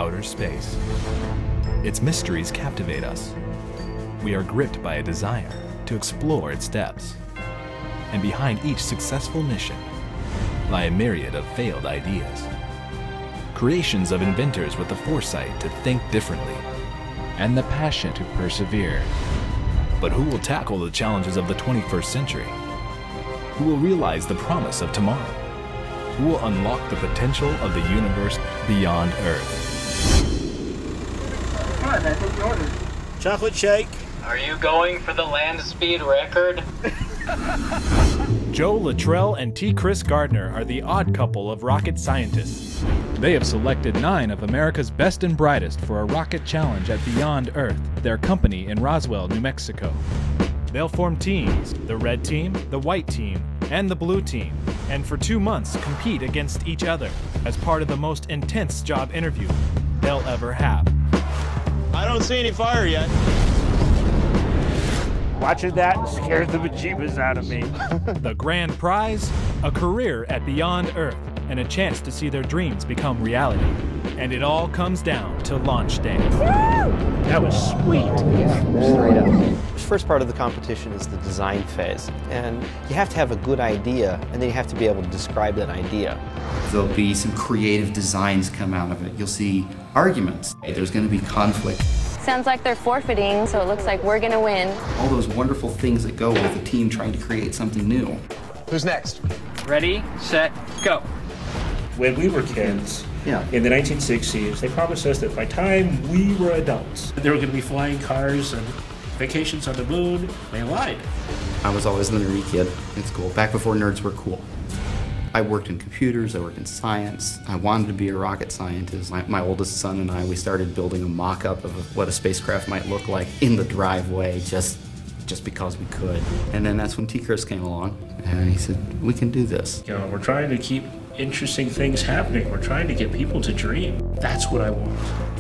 outer space. Its mysteries captivate us. We are gripped by a desire to explore its depths. And behind each successful mission lie a myriad of failed ideas. Creations of inventors with the foresight to think differently and the passion to persevere. But who will tackle the challenges of the 21st century? Who will realize the promise of tomorrow? Who will unlock the potential of the universe beyond Earth? All right, I think you ordered. Chocolate shake. Are you going for the land speed record? Joe Luttrell and T. Chris Gardner are the odd couple of rocket scientists. They have selected 9 of America's best and brightest for a rocket challenge at Beyond Earth, their company in Roswell, New Mexico. They'll form teams, the red team, the white team, and the blue team, and for 2 months compete against each other as part of the most intense job interview they'll ever have. I don't see any fire yet. Watching that scares the bejeebus out of me. The grand prize? A career at Beyond Earth and a chance to see their dreams become reality. And it all comes down to launch day. That was sweet. Straight up. The first part of the competition is the design phase. And you have to have a good idea, and then you have to be able to describe that idea. There'll be some creative designs come out of it. You'll see arguments. There's going to be conflict. Sounds like they're forfeiting, so it looks like we're gonna win. All those wonderful things that go with a team trying to create something new. Who's next? Ready, set, go. When we were kids, in the 1960s, they promised us that by the time we were adults, there were going to be flying cars and vacations on the moon. They lied. I was always the nerdy kid in school, back before nerds were cool. I worked in computers, I worked in science. I wanted to be a rocket scientist. My oldest son and I, we started building a mock-up of what a spacecraft might look like in the driveway just because we could. And then that's when T. Chris came along, and he said, we can do this. You know, we're trying to keep interesting things happening. We're trying to get people to dream. That's what I want.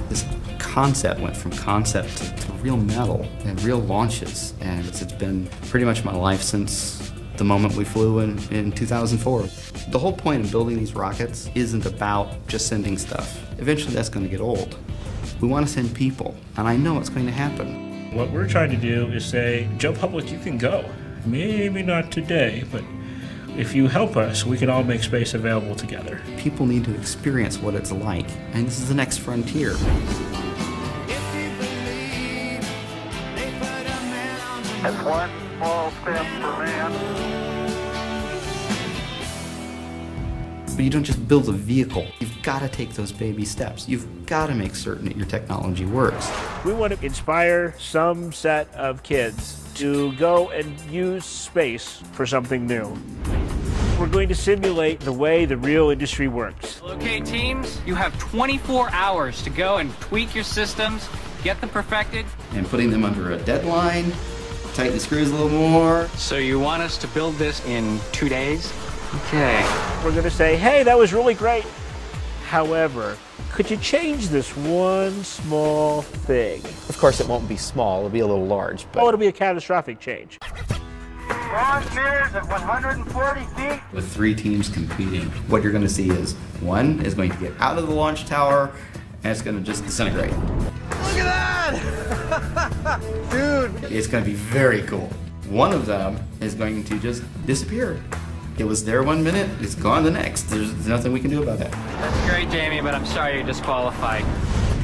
This concept went from concept to real metal and real launches, and it's been pretty much my life since the moment we flew in 2004. The whole point of building these rockets isn't about just sending stuff. Eventually that's going to get old. We want to send people, and I know it's going to happen. What we're trying to do is say, Joe Public, you can go. Maybe not today, but if you help us, we can all make space available together. People need to experience what it's like, and this is the next frontier. That's one small step for man. But you don't just build a vehicle. You've got to take those baby steps. You've got to make certain that your technology works. We want to inspire some set of kids to go and use space for something new. We're going to simulate the way the real industry works. Okay, teams, you have 24 hours to go and tweak your systems, get them perfected. And putting them under a deadline, tighten the screws a little more. So you want us to build this in 2 days? Okay. We're going to say, hey, that was really great. However, could you change this one small thing? Of course, it won't be small, it'll be a little large. But... Oh, it'll be a catastrophic change. Launch mirrors at 140 feet. With 3 teams competing, what you're going to see is one is going to get out of the launch tower, and it's going to just disintegrate. Look at that! Dude! It's going to be very cool. One of them is going to just disappear. It was there 1 minute, it's gone the next. There's nothing we can do about that. That's great, Jamie, but I'm sorry you're disqualified.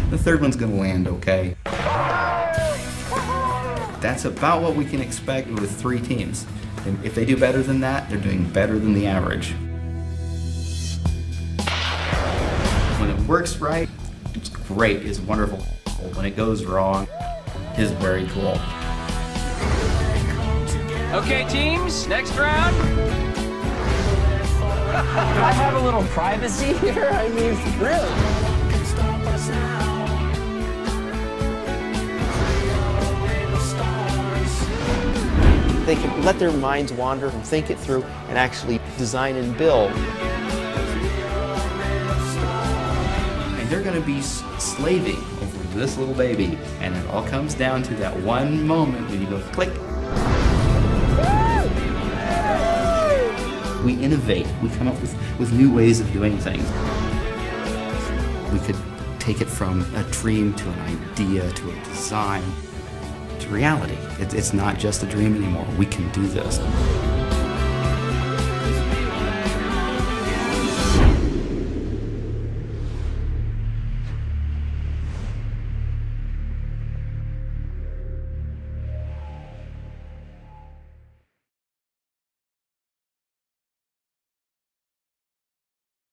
The third one's going to land okay. That's about what we can expect with 3 teams. And if they do better than that, they're doing better than the average. When it works right, it's great, it's wonderful. When it goes wrong, it's very cool. Okay, teams, next round. Can I have a little privacy here? I mean, really? They can let their minds wander and think it through and actually design and build. And they're going to be slaving over this little baby. And it all comes down to that one moment when you go click. We innovate. We come up with new ways of doing things. We could take it from a dream to an idea to a design to reality. It's not just a dream anymore. We can do this.